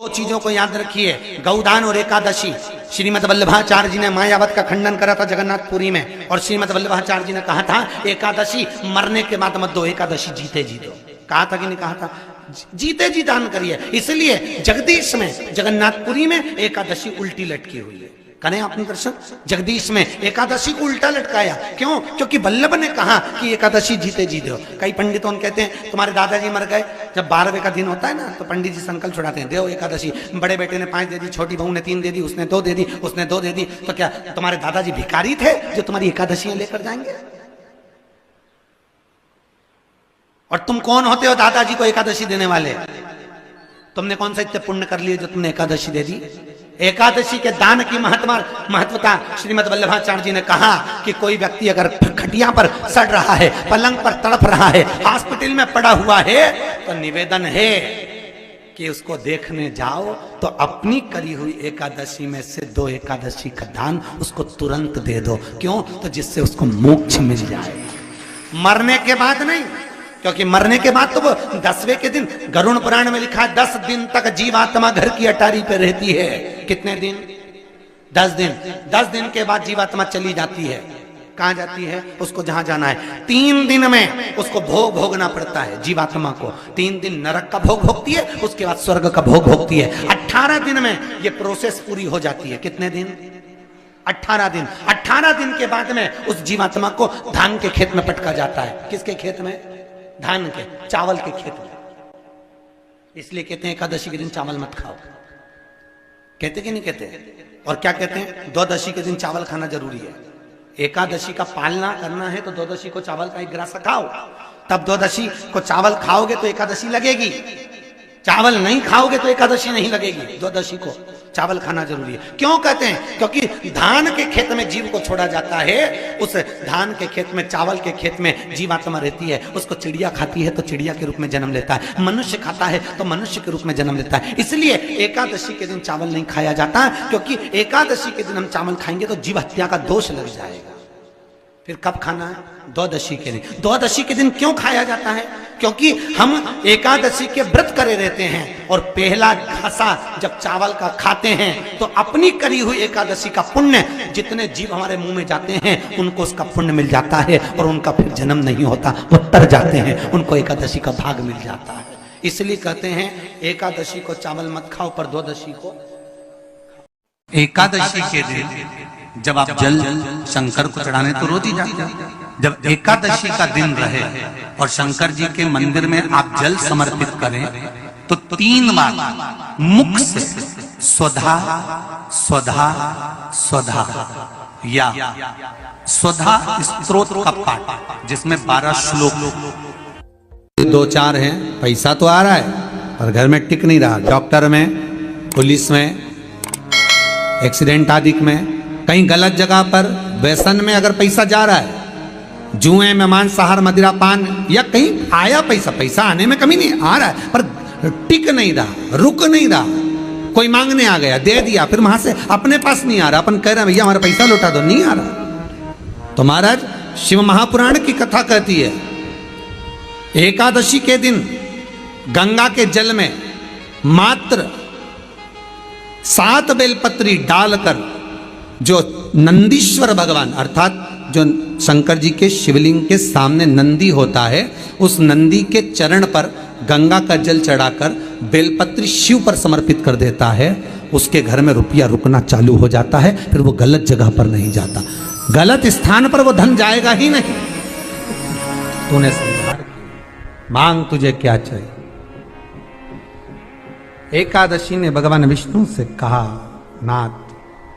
दो चीजों को याद रखिए, गौदान और एकादशी। श्रीमद वल्लभाचार्य जी ने मायावत का खंडन करा था जगन्नाथपुरी में, और श्रीमद वल्लभाचार्य जी ने कहा था एकादशी मरने के बाद मत दो, एकादशी जीते जी दो। कहा था कि नहीं कहा था? जीते जी दान करिए। इसलिए जगदीश में जगन्नाथपुरी में एकादशी उल्टी लटकी हुई है। करें आपने दर्शन, जगदीश में एकादशी को उल्टा लटकाया। क्यों? क्योंकि वल्लभ ने कहा कि एकादशी जीते जी दो। कई पंडितों कहते हैं तुम्हारे दादाजी मर गए, जब 12वें का दिन होता है ना तो पंडित जी संकल्प छुड़ाते हैं, देव एकादशी। बड़े बेटे ने 5 दे दी, छोटी बहू ने 3 दे दी, उसने 2 दे दी, उसने 2 दे दी। तो क्या तुम्हारे दादाजी भिखारी थे जो तुम्हारी एकादशियां लेकर जाएंगे? और तुम कौन होते हो दादाजी को एकादशी देने वाले? तुमने कौन सा इतने पुण्य कर लिए जो तुमने एकादशी दे दी? एकादशी के दान की महत्वता श्रीमद वल्लभाचार्य जी ने कहा कि कोई व्यक्ति अगर खटिया पर सड़ रहा है, पलंग पर तड़प रहा है, हॉस्पिटल में पड़ा हुआ है, तो निवेदन है कि उसको देखने जाओ तो अपनी करी हुई एकादशी में से 2 एकादशी का दान उसको तुरंत दे दो। क्यों? तो जिससे उसको मोक्ष मिल जाए, मरने के बाद नहीं। क्योंकि मरने के बाद तो वो 10वें के दिन, गरुड़ पुराण में लिखा है 10 दिन तक जीवात्मा घर की अटारी पे रहती है। कितने दिन? 10 दिन। 10 दिन के बाद जीवात्मा चली जाती है। कहां जाती है? उसको जहां जाना है। 3 दिन में उसको भोग भोगना पड़ता है जीवात्मा को। 3 दिन नरक का भोग भोगती है, उसके बाद स्वर्ग का भोग भोगती है। 18 दिन में ये प्रोसेस पूरी हो जाती है। कितने दिन? 18 दिन। 18 दिन के बाद में उस जीवात्मा को धान के खेत में पटका जाता है। किसके खेत में? धान के, चावल के खेत में। इसलिए कहते हैं एकादशी के दिन चावल मत खाओ। कहते कि नहीं कहते? और क्या कहते हैं? द्वादशी के दिन चावल खाना जरूरी है। एकादशी का पालना करना है तो द्वादशी को चावल का 1 गिलास खाओ, तब द्वादशी को चावल खाओगे तो एकादशी लगेगी। चावल नहीं खाओगे तो एकादशी नहीं लगेगी। द्वादशी को चावल खाना जरूरी है। क्यों कहते हैं? क्योंकि धान के खेत में जीव को छोड़ा जाता है, उस धान के खेत में, चावल के खेत में जीवात्मा रहती है। उसको चिड़िया खाती है तो चिड़िया के रूप में जन्म लेता है, मनुष्य खाता है तो मनुष्य के रूप में जन्म लेता है। इसलिए एकादशी के दिन चावल नहीं खाया जाता, क्योंकि एकादशी के दिन हम चावल खाएंगे तो जीव हत्या का दोष लग जाएगा। फिर कब खाना है? द्वादशी के दिन। द्वादशी के दिन क्यों खाया जाता है? क्योंकि हम एकादशी के व्रत करे रहते हैं, और पहला घासा जब चावल का खाते हैं तो अपनी करी हुई एकादशी का पुण्य, जितने जीव हमारे मुंह में जाते हैं उनको उसका पुण्य मिल जाता है, और उनका फिर जन्म नहीं होता, वो तर जाते हैं, उनको एकादशी का भाग मिल जाता है। इसलिए कहते हैं एकादशी को चावल मत खाओ, पर द्वादशी को। एकादशी के दिन जब आप जल शंकर को चढ़ाने तो रोज ही जाते हैं। जब एकादशी का दिन रहे और शंकर जी के मंदिर में आप जल समर्पित करें तो 3 बार मुख से स्वधा स्वधा स्वधा या स्वधा स्तोत्र का पाठ, जिसमें 12 श्लोक। 2-4 हैं, पैसा तो आ रहा है पर घर में टिक नहीं रहा। डॉक्टर में, पुलिस में, एक्सीडेंट आदि में, कहीं गलत जगह पर, व्यसन में अगर पैसा जा रहा है, जुए में, मांसाहार, मदिरा पान, या कहीं आया पैसा आने में कमी नहीं, आ रहा है पर टिक नहीं रहा, रुक नहीं रहा। कोई मांगने आ गया, दे दिया, फिर वहां से अपने पास नहीं आ रहा, अपन कह रहे हैं भैया हमारा पैसा लौटा दो, नहीं आ रहा। तो महाराज शिव महापुराण की कथा कहती है एकादशी के दिन गंगा के जल में मात्र 7 बेलपत्री डालकर, जो नंदीश्वर भगवान अर्थात जो शंकर जी के शिवलिंग के सामने नंदी होता है, उस नंदी के चरण पर गंगा का जल चढ़ाकर बेलपत्री शिव पर समर्पित कर देता है, उसके घर में रुपया रुकना चालू हो जाता है। फिर वो गलत जगह पर नहीं जाता, गलत स्थान पर वो धन जाएगा ही नहीं। तूने संसार मांग तुझे क्या चाहिए। एकादशी ने भगवान विष्णु से कहा, नाथ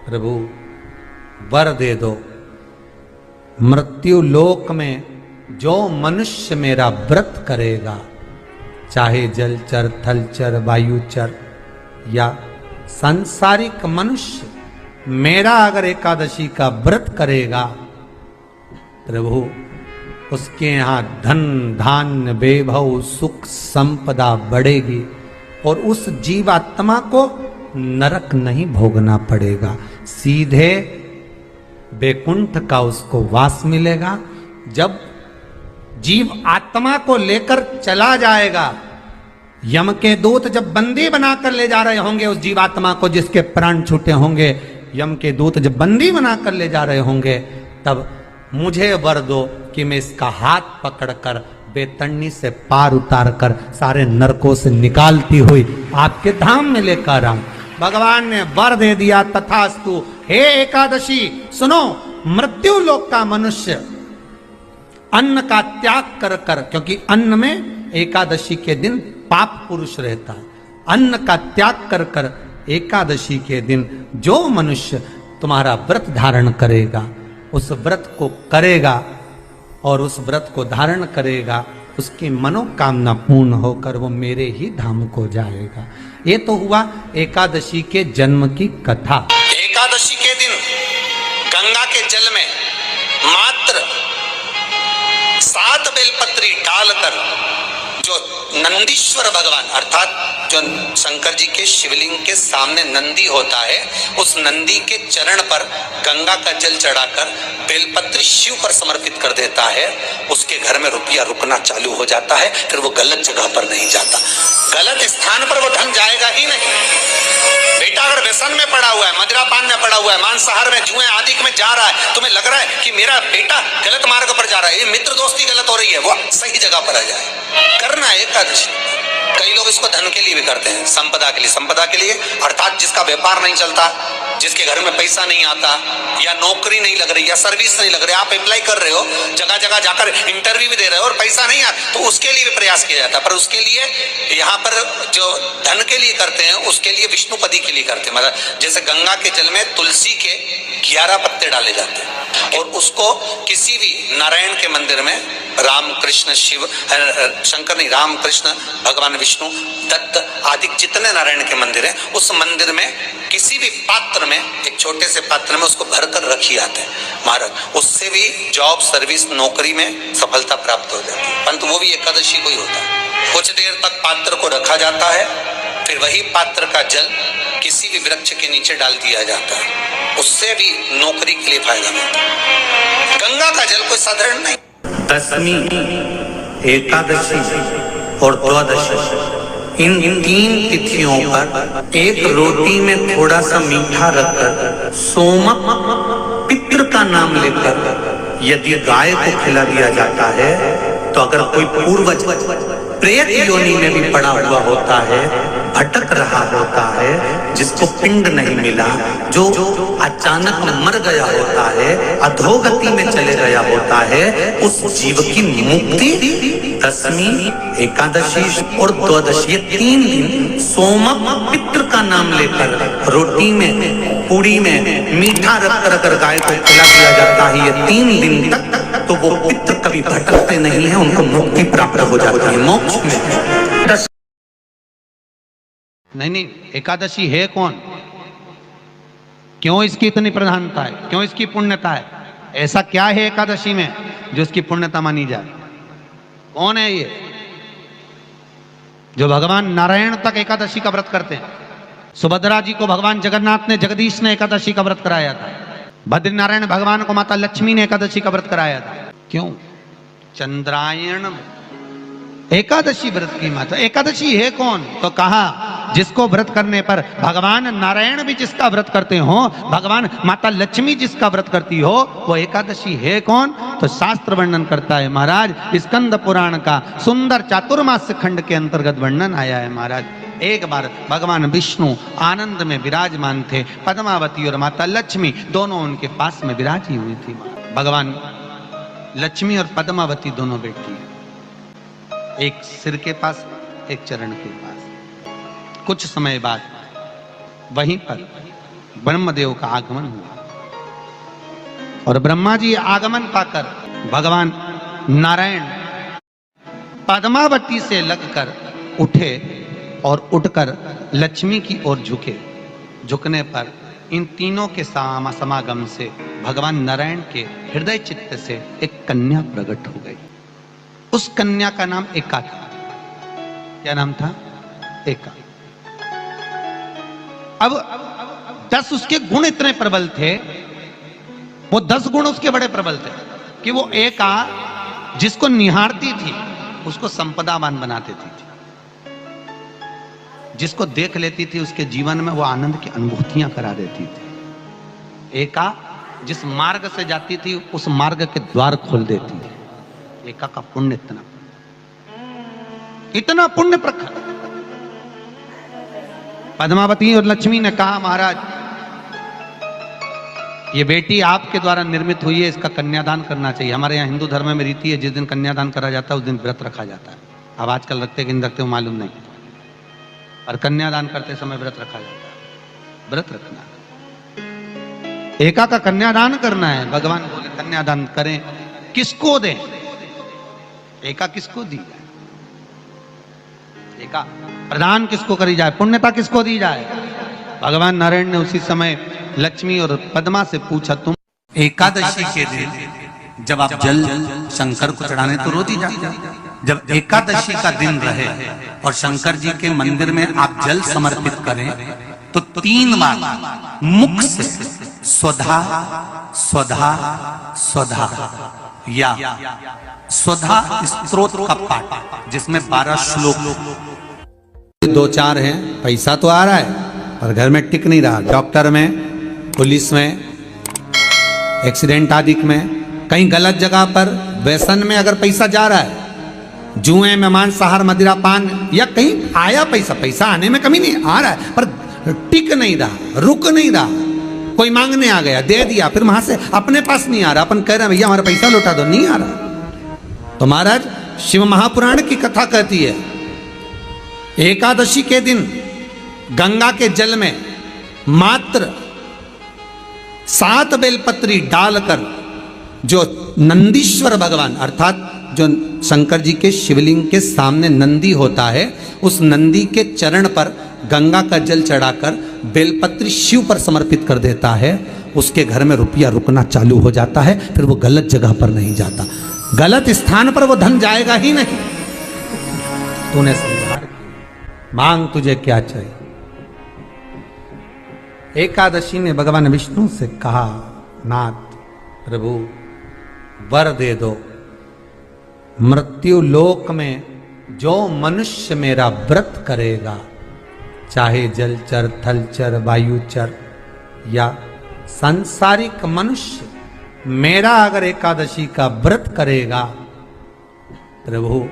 प्रभु वर दे दो, मृत्यु लोक में जो मनुष्य मेरा व्रत करेगा, चाहे जलचर, थलचर, वायुचर या सांसारिक मनुष्य, मेरा अगर एकादशी का व्रत करेगा, प्रभु उसके यहाँ धन धान्य वैभव सुख संपदा बढ़ेगी, और उस जीवात्मा को नरक नहीं भोगना पड़ेगा, सीधे वैकुंठ का उसको वास मिलेगा। जब जीव आत्मा को लेकर चला जाएगा यम के दूत जब बंदी बनाकर ले जा रहे होंगे उस जीवात्मा को जिसके प्राण छूटे होंगे, यम के दूत जब बंदी बनाकर ले जा रहे होंगे, तब मुझे वर दो कि मैं इसका हाथ पकड़कर बेतरनी से पार उतार कर सारे नरकों से निकालती हुई आपके धाम में लेकर आऊं। भगवान ने वर दे दिया, तथास्तु। हे एकादशी सुनो, मृत्यु लोक का मनुष्य अन्न का त्याग कर कर, क्योंकि अन्न में एकादशी के दिन पाप पुरुष रहता है, अन्न का त्याग कर कर एकादशी के दिन जो मनुष्य तुम्हारा व्रत धारण करेगा, उस व्रत को करेगा और उस व्रत को धारण करेगा, उसकी मनोकामना पूर्ण होकर वो मेरे ही धाम को जाएगा। ये तो हुआ एकादशी के जन्म की कथा। एकादशी के दिन गंगा के जल में मात्र 7 बेलपत्री डालकर जो नंदीश्वर भगवान अर्थात जो शंकर जी के शिवलिंग के सामने नंदी होता है, उस नंदी के चरण पर गंगा का जल चढ़ाकर बेलपत्री शिव पर समर्पित कर देता है, उसके घर में रुपया रुकना चालू हो जाता है। फिर वो गलत जगह पर नहीं जाता, गलत स्थान पर वो धन जाएगा ही नहीं। बेटा अगर व्यसन में पड़ा हुआ है, मदिरा पान में पड़ा हुआ है, मांसाहार में, जुए आदि में जा रहा है, तुम्हें लग रहा है कि मेरा बेटा गलत मार्ग पर जा रहा है, ये मित्र दोस्ती गलत हो रही है, वो सही जगह पर आ जाए। करना है एकादशी। कई लोग इसको धन के लिए भी करते हैं, संपदा के लिए। संपदा के लिए अर्थात जिसका व्यापार नहीं चलता, जिसके घर में पैसा नहीं आता, या नौकरी नहीं लग रही, या सर्विस नहीं लग रही, आप अप्लाई कर रहे हो, जगह जगह जाकर इंटरव्यू भी दे रहे हो और पैसा नहीं आता, तो उसके लिए भी प्रयास किया जाता है। पर उसके लिए यहाँ पर जो धन के लिए करते हैं, उसके लिए विष्णुपदी के लिए करते हैं। मतलब जैसे गंगा के जल में तुलसी के 11 पत्ते डाले जाते हैं और उसको किसी भी नारायण के मंदिर में, राम कृष्ण शिव शंकर नहीं, राम कृष्ण भगवान विष्णु दत्त आदि जितने नारायण के मंदिर हैं, उस मंदिर में किसी भी पात्र में, एक छोटे से पात्र में उसको भर कर रखी जाते हैं महाराज। उससे भी जॉब सर्विस नौकरी में सफलता प्राप्त हो जाती है, परंतु वो भी एकादशी को ही होता है। कुछ देर तक पात्र को रखा जाता है, फिर वही पात्र का जल किसी भी वृक्ष के नीचे डाल दिया जाता है, उससे भी नौकरी के लिए फायदा मिलता है। गंगा का जल कोई साधारण नहीं। दशमी, एकादशी और द्वादशी, इन 3 तिथियों पर एक रोटी में थोड़ा सा मीठा रखकर सोमक पितृ का नाम लेकर यदि गाय को खिला दिया जाता है, तो अगर कोई पूर्वज प्रेत योनि में भी पड़ा हुआ होता है, भटक रहा होता है, जिसको पिंड नहीं मिला, जो अचानक मर गया होता है, अधोगति में चले गया होता है, उस जीव की मुक्ति दशमी, एकादशी और द्वादशी, 3 दिन सोमक पितृ का नाम लेकर रोटी में, पूड़ी में मीठा रखकर अगर गाय को खिला दिया जाता है ये 3 दिन तक, तो वो पितृ कभी भटकते नहीं है, उनको मुक्ति प्राप्त हो जाती है, मोक्ष में। नहीं, एकादशी है कौन, क्यों इसकी इतनी प्रधानता है, क्यों इसकी पुण्यता है, ऐसा क्या है एकादशी में जो इसकी पुण्यता मानी जाए? कौन है ये जो भगवान नारायण तक एकादशी का व्रत करते हैं? सुभद्रा जी को भगवान जगन्नाथ ने, जगदीश ने एकादशी का व्रत कराया था। बद्रीनारायण भगवान को माता लक्ष्मी ने एकादशी का व्रत कराया था। क्यों? चंद्रायण एकादशी व्रत की माता। एकादशी है कौन? तो कहा जिसको व्रत करने पर भगवान नारायण भी जिसका व्रत करते हो, भगवान माता लक्ष्मी जिसका व्रत करती हो, वो एकादशी है कौन? तो शास्त्र वर्णन करता है महाराज, स्कंद पुराण का सुंदर चातुर्मास्य खंड के अंतर्गत वर्णन आया है महाराज। एक बार भगवान विष्णु आनंद में विराजमान थे, पद्मावती और माता लक्ष्मी दोनों उनके पास में विराजी हुई थी। भगवान लक्ष्मी और पद्मावती दोनों बैठी हैं, एक सिर के पास, एक चरण के पास। कुछ समय बाद वहीं पर ब्रह्मदेव का आगमन हुआ और ब्रह्मा जी आगमन पाकर भगवान नारायण पद्मावती से लगकर उठे और उठकर लक्ष्मी की ओर झुके। झुकने पर इन तीनों के समागम से भगवान नारायण के हृदय चित्त से एक कन्या प्रकट हो गई। उस कन्या का नाम एका था। क्या नाम था? एका। अब 10 उसके गुण इतने प्रबल थे, वो 10 गुण उसके बड़े प्रबल थे कि वो एका जिसको निहारती थी उसको संपदावान बना देती थी। जिसको देख लेती थी उसके जीवन में वो आनंद की अनुभूतियां करा देती थी। एका जिस मार्ग से जाती थी उस मार्ग के द्वार खोल देती थी। एका का पुण्य इतना पुण्य प्रखर। पद्मावती और लक्ष्मी ने कहा, महाराज ये बेटी आपके द्वारा निर्मित हुई है, इसका कन्यादान करना चाहिए। हमारे यहाँ हिंदू धर्म में रीति है, जिस दिन कन्यादान करा जाता है उस दिन व्रत रखा जाता है। अब आजकल रखते कि नहीं रखते हो मालूम नहीं, और कन्यादान करते समय व्रत रखा जाता है। व्रत रखना, एका का कन्यादान करना है। भगवान बोले कन्यादान करें, किसको दें? एका किसको दी जाए? एका प्रदान किसको करी जाए? पुण्यता किसको दी जाए? भगवान नारायण ने उसी समय लक्ष्मी और पद्मा से पूछा, तुम एकादशी के दिन जब आप जल शंकर को चढ़ाने तो रोज ही जाते। जब एकादशी का दिन रहे और शंकर जी के मंदिर में आप जल समर्पित करें तो 3 बार मुख से स्वधा स्वधा स्वधा या स्वधा स्तोत्र का पाठ, जिसमें 12 श्लोक 2-4 हैं। पैसा तो आ रहा है पर घर में टिक नहीं रहा। डॉक्टर में, पुलिस में, एक्सीडेंट आदि में, कहीं गलत जगह पर, व्यसन में अगर पैसा जा रहा है, जुए में, मांसाहार, मदिरा पान, या कहीं आया पैसा, पैसा आने में कमी नहीं, आ रहा है पर टिक नहीं रहा, रुक नहीं रहा। कोई मांगने आ गया, दे दिया, फिर वहां से अपने पास नहीं आ रहा, अपन कह रहे हैं भैया हमारा पैसा लौटा दो, नहीं आ रहा। तो महाराज शिव महापुराण की कथा कहती है, एकादशी के दिन गंगा के जल में मात्र 7 बेलपत्री डालकर जो नंदीश्वर भगवान अर्थात जो शंकर जी के शिवलिंग के सामने नंदी होता है, उस नंदी के चरण पर गंगा का जल चढ़ाकर बेलपत्री शिव पर समर्पित कर देता है, उसके घर में रुपया रुकना चालू हो जाता है। फिर वो गलत जगह पर नहीं जाता, गलत स्थान पर वो धन जाएगा ही नहीं। तूने संहार किया, मांग तुझे क्या चाहिए। एकादशी ने भगवान विष्णु से कहा, नाथ प्रभु वर दे दो, मृत्यु लोक में जो मनुष्य मेरा व्रत करेगा, चाहे जलचर, थलचर, वायुचर या सांसारिक मनुष्य, मेरा अगर एकादशी का व्रत करेगा, प्रभु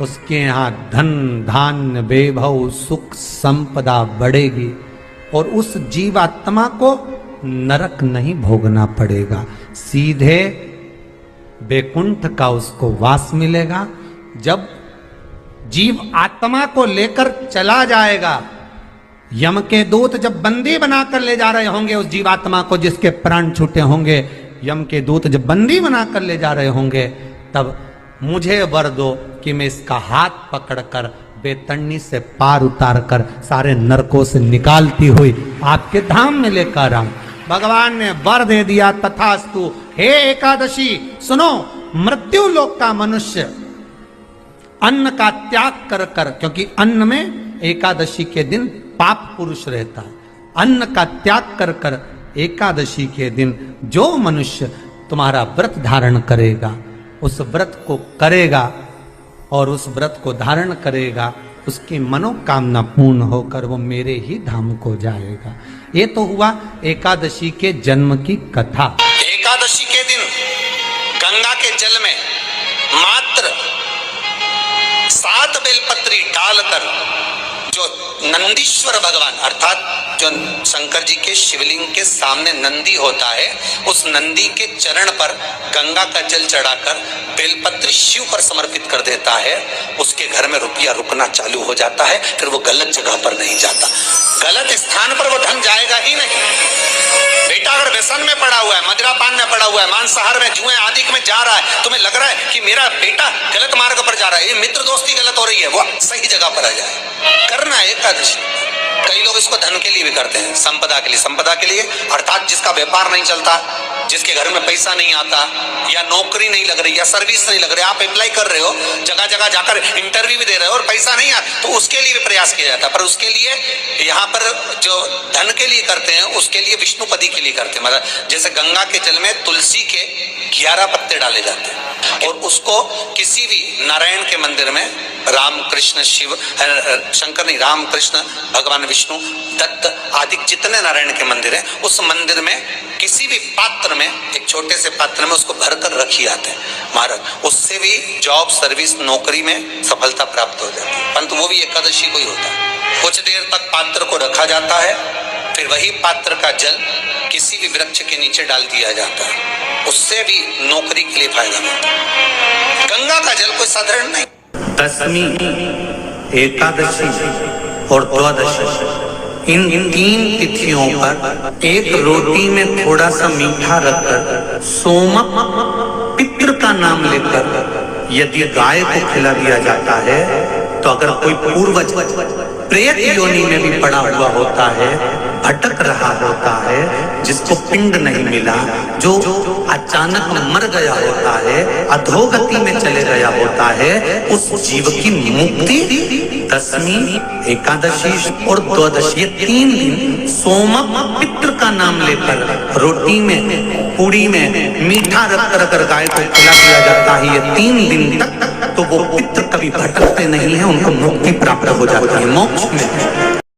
उसके यहाँ धन धान्य वैभव सुख संपदा बढ़ेगी और उस जीवात्मा को नरक नहीं भोगना पड़ेगा, सीधे वैकुंठ का उसको वास मिलेगा। जब जीव आत्मा को लेकर चला जाएगा, यम के दूत जब बंदी बनाकर ले जा रहे होंगे उस जीवात्मा को जिसके प्राण छूटे होंगे, यम के दूत जब बंदी बनाकर ले जा रहे होंगे, तब मुझे वर दो कि मैं इसका हाथ पकड़कर बेतन्नी से पार उतार कर सारे नरकों से निकालती हुई आपके धाम में लेकर आऊं। भगवान ने वर दे दिया, तथास्तु। हे एकादशी सुनो, मृत्यु लोक का मनुष्य अन्न का त्याग कर कर, क्योंकि अन्न में एकादशी के दिन पाप पुरुष रहता है, अन्न का त्याग कर कर एकादशी के दिन जो मनुष्य तुम्हारा व्रत धारण करेगा, उस व्रत को करेगा और उस व्रत को धारण करेगा, उसकी मनोकामना पूर्ण होकर वो मेरे ही धाम को जाएगा। ये तो हुआ एकादशी के जन्म की कथा। एकादशी के दिन गंगा के जल में मात्र 7 बेलपत्री डालकर जो नंदीश्वर भगवान अर्थात जो शंकर जी के शिवलिंग के सामने नंदी होता है, उस नंदी के चरण पर गंगा का जल चढ़ाकर बेलपत्री शिव पर समर्पित कर देता है, उसके घर में रुपया रुकना चालू हो जाता है। फिर वो गलत जगह पर नहीं जाता, गलत स्थान पर वो धन जाएगा ही नहीं। बेटा अगर व्यसन में पड़ा हुआ है, मदिरा पान में पड़ा हुआ है, मांसाहार में, जुए आदि में जा रहा है, तुम्हें लग रहा है कि मेरा बेटा गलत मार्ग पर जा रहा है, ये मित्र दोस्ती गलत हो रही है, वो सही जगह पर आ जाए। करना है एकादशी। कई लोग इसको धन के लिए भी करते हैं, संपदा के लिए। संपदा के लिए अर्थात जिसका व्यापार नहीं चलता, जिसके घर में पैसा नहीं आता, या नौकरी नहीं लग रही, या सर्विस नहीं लग रही, आप अप्लाई कर रहे हो, जगह जगह जाकर इंटरव्यू भी दे रहे हो और पैसा नहीं आता, तो उसके लिए भी प्रयास किया जाता है। पर उसके लिए यहाँ पर जो धन के लिए करते हैं, उसके लिए विष्णुपदी के लिए करते हैं। मतलब जैसे गंगा के जल में तुलसी के 11 पत्ते डाले जाते हैं और उसको किसी भी नारायण के मंदिर में राम कृष्ण शिव, शंकर नहीं, राम कृष्ण भगवान विष्णु, दत्त आदि जितने नारायण के मंदिर हैं, उस मंदिर में किसी भी पात्र में, एक छोटे से पात्र में उसको भरकर रखी आते हैं महाराज, उससे भी जॉब सर्विस नौकरी में सफलता प्राप्त हो जाती है। परंतु वो भी एकादशी को ही होता है। कुछ देर तक पात्र को रखा जाता है, फिर वही पात्र का जल किसी भी वृक्ष के नीचे डाल दिया जाता है, उससे भी नौकरी के लिए फायदा मिलता है। गंगा का जल कोई साधारण नहीं। दशमी, एकादशी और द्वादशी, इन 3 तिथियों पर एक रोटी में थोड़ा सा मीठा रखकर सोमक पितृ का नाम लेकर यदि गाय को खिला दिया जाता है, तो अगर कोई पूर्वज प्रेत योनि में भी पड़ा हुआ होता है, भटक रहा होता है, जिसको पिंड नहीं मिला, जो अचानक मर गया होता है, अधोगति में चले गया होता है, उस जीव की मुक्ति दशमी, एकादशी और द्वादशी, 3 दिन सोमक पितृ का नाम लेकर रोटी में, पूड़ी में मीठा रखकर अगर गाय को खिला दिया जाता है ये 3 दिन तक, तो वो पितृ कभी भटकते नहीं है, उनको मुक्ति प्राप्त हो जाती है, मोक्ष में।